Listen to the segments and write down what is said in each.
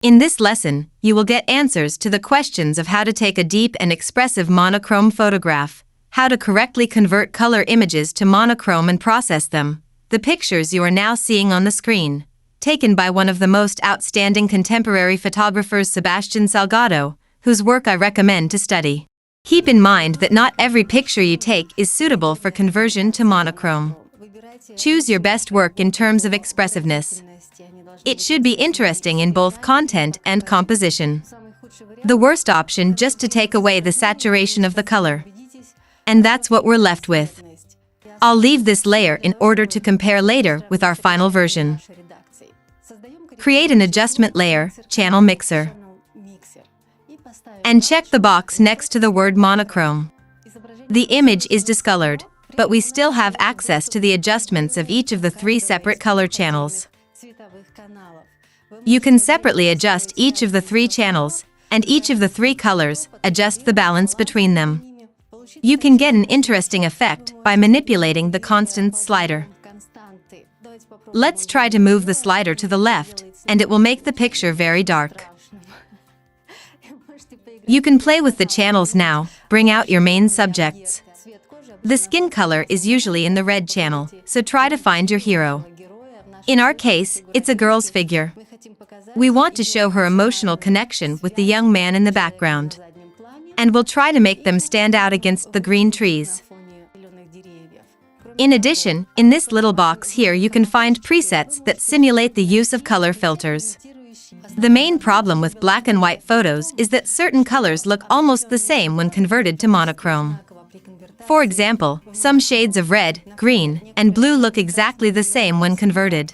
In this lesson, you will get answers to the questions of how to take a deep and expressive monochrome photograph, how to correctly convert color images to monochrome and process them. The pictures you are now seeing on the screen, taken by one of the most outstanding contemporary photographers, Sebastian Salgado, whose work I recommend to study. Keep in mind that not every picture you take is suitable for conversion to monochrome. Choose your best work in terms of expressiveness. It should be interesting in both content and composition. The worst option just to take away the saturation of the color. And that's what we're left with. I'll leave this layer in order to compare later with our final version. Create an adjustment layer, channel mixer. And check the box next to the word monochrome. The image is discolored, but we still have access to the adjustments of each of the 3 separate color channels. You can separately adjust each of the 3 channels, and each of the 3 colors, adjust the balance between them. You can get an interesting effect by manipulating the constant slider. Let's try to move the slider to the left, and it will make the picture very dark. You can play with the channels now, bring out your main subjects. The skin color is usually in the red channel, so try to find your hero. In our case, it's a girl's figure. We want to show her emotional connection with the young man in the background. And we'll try to make them stand out against the green trees. In addition, in this little box here you can find presets that simulate the use of color filters. The main problem with black and white photos is that certain colors look almost the same when converted to monochrome. For example, some shades of red, green, and blue look exactly the same when converted.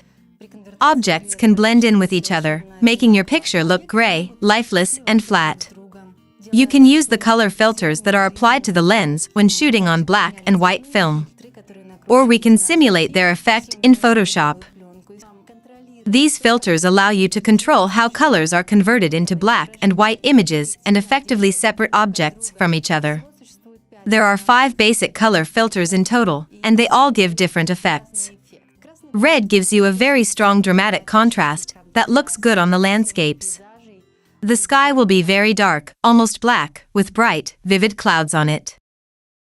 Objects can blend in with each other, making your picture look gray, lifeless, and flat. You can use the color filters that are applied to the lens when shooting on black and white film. Or we can simulate their effect in Photoshop. These filters allow you to control how colors are converted into black and white images and effectively separate objects from each other. There are 5 basic color filters in total, and they all give different effects. Red gives you a very strong dramatic contrast that looks good on the landscapes. The sky will be very dark, almost black, with bright, vivid clouds on it.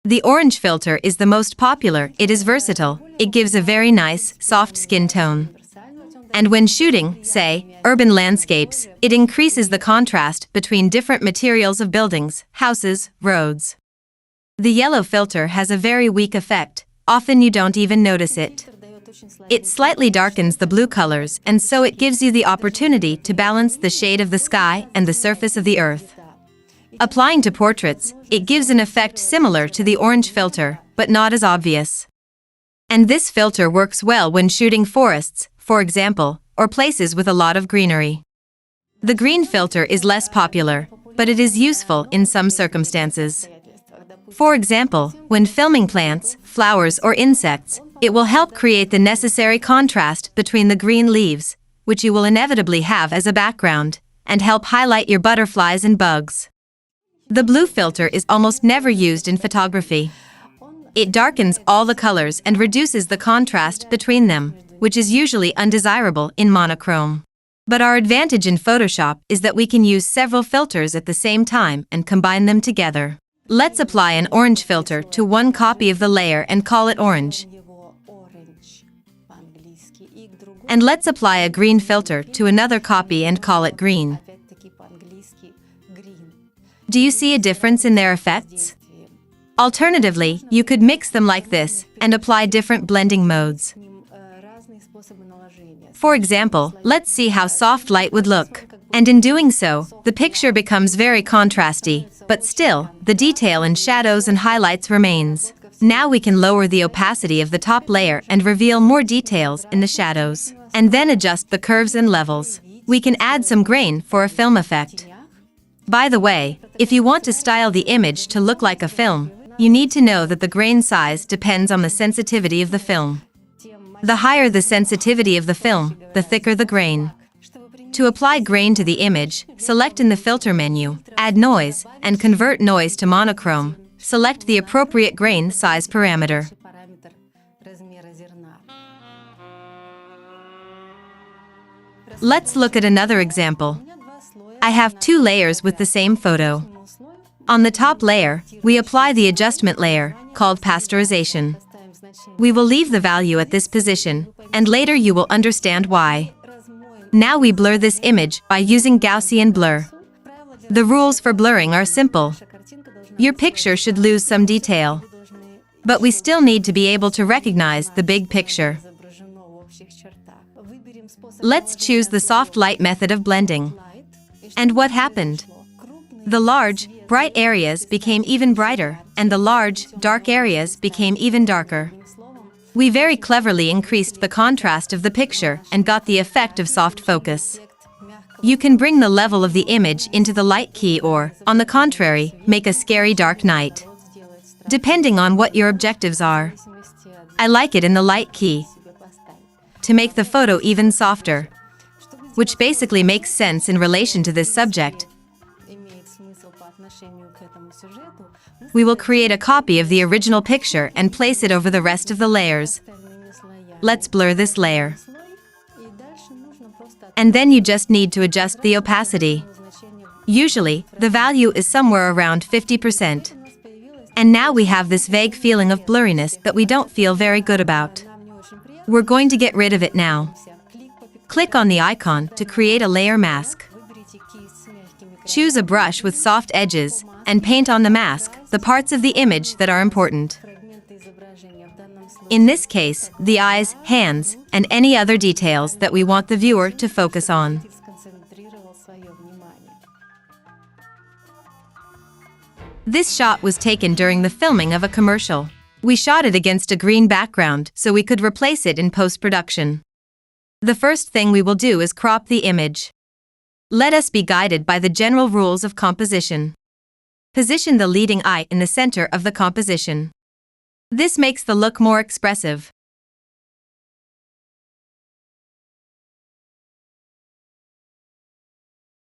The orange filter is the most popular. It is versatile. It gives a very nice, soft skin tone. And when shooting, say, urban landscapes, it increases the contrast between different materials of buildings, houses, roads. The yellow filter has a very weak effect. Often you don't even notice it. It slightly darkens the blue colors, and so it gives you the opportunity to balance the shade of the sky and the surface of the earth. Applying to portraits, it gives an effect similar to the orange filter, but not as obvious. And this filter works well when shooting forests, for example, or places with a lot of greenery. The green filter is less popular, but it is useful in some circumstances. For example, when filming plants, flowers, or insects, it will help create the necessary contrast between the green leaves, which you will inevitably have as a background, and help highlight your butterflies and bugs. The blue filter is almost never used in photography. It darkens all the colors and reduces the contrast between them, which is usually undesirable in monochrome. But our advantage in Photoshop is that we can use several filters at the same time and combine them together. Let's apply an orange filter to one copy of the layer and call it orange. And let's apply a green filter to another copy and call it green. Do you see a difference in their effects? Alternatively, you could mix them like this and apply different blending modes. For example, let's see how soft light would look. And in doing so, the picture becomes very contrasty, but still, the detail in shadows and highlights remains. Now we can lower the opacity of the top layer and reveal more details in the shadows, and then adjust the curves and levels. We can add some grain for a film effect. By the way, if you want to style the image to look like a film, you need to know that the grain size depends on the sensitivity of the film. The higher the sensitivity of the film, the thicker the grain. To apply grain to the image, select in the filter menu, add noise, and convert noise to monochrome. Select the appropriate grain size parameter. Let's look at another example. I have two layers with the same photo. On the top layer, we apply the adjustment layer, called pasteurization. We will leave the value at this position, and later you will understand why. Now we blur this image by using Gaussian blur. The rules for blurring are simple. Your picture should lose some detail, but we still need to be able to recognize the big picture. Let's choose the soft light method of blending. And what happened? The large, bright areas became even brighter, and the large, dark areas became even darker. We very cleverly increased the contrast of the picture and got the effect of soft focus. You can bring the level of the image into the light key or, on the contrary, make a scary dark night. Depending on what your objectives are. I like it in the light key to make the photo even softer, which basically makes sense in relation to this subject. We will create a copy of the original picture and place it over the rest of the layers. Let's blur this layer. And then you just need to adjust the opacity. Usually, the value is somewhere around 50%. And now we have this vague feeling of blurriness that we don't feel very good about. We're going to get rid of it now. Click on the icon to create a layer mask. Choose a brush with soft edges and paint on the mask the parts of the image that are important. In this case, the eyes, hands, and any other details that we want the viewer to focus on. This shot was taken during the filming of a commercial. We shot it against a green background so we could replace it in post-production. The first thing we will do is crop the image. Let us be guided by the general rules of composition. Position the leading eye in the center of the composition. This makes the look more expressive.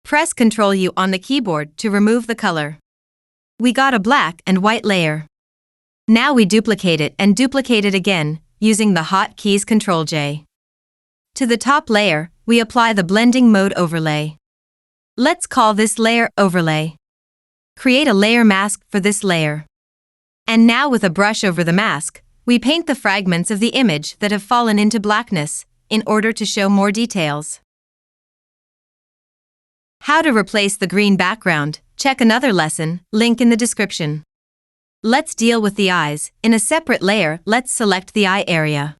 Press Ctrl U on the keyboard to remove the color. We got a black and white layer. Now we duplicate it and duplicate it again, using the hotkeys Ctrl J. To the top layer, we apply the blending mode overlay. Let's call this layer Overlay. Create a layer mask for this layer. And now with a brush over the mask, we paint the fragments of the image that have fallen into blackness, in order to show more details. How to replace the green background, check another lesson, link in the description. Let's deal with the eyes. In a separate layer, let's select the eye area.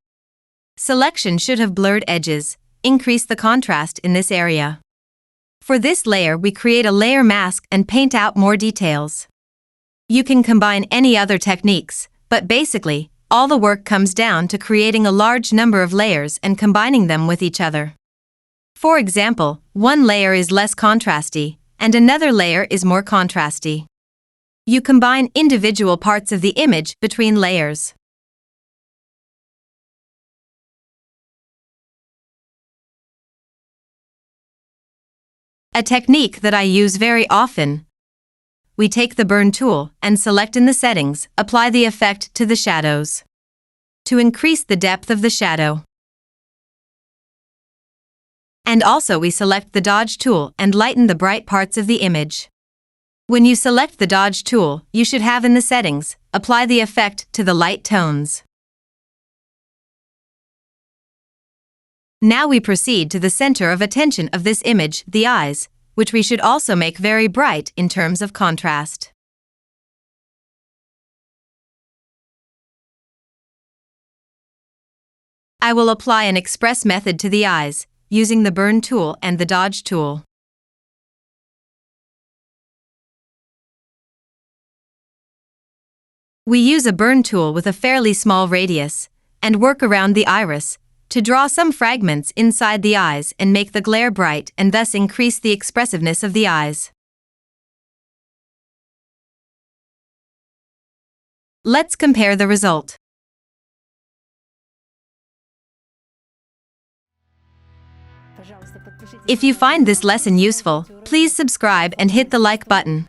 Selection should have blurred edges. Increase the contrast in this area. For this layer, we create a layer mask and paint out more details. You can combine any other techniques, but basically, all the work comes down to creating a large number of layers and combining them with each other. For example, one layer is less contrasty, and another layer is more contrasty. You combine individual parts of the image between layers. A technique that I use very often. We take the burn tool and select in the settings, apply the effect to the shadows. To increase the depth of the shadow. And also we select the dodge tool and lighten the bright parts of the image. When you select the dodge tool, you should have in the settings, apply the effect to the light tones. Now we proceed to the center of attention of this image, the eyes, which we should also make very bright in terms of contrast. I will apply an express method to the eyes, using the burn tool and the dodge tool. We use a burn tool with a fairly small radius, and work around the iris, to draw some fragments inside the eyes and make the glare bright and thus increase the expressiveness of the eyes. Let's compare the result. If you find this lesson useful, please subscribe and hit the like button.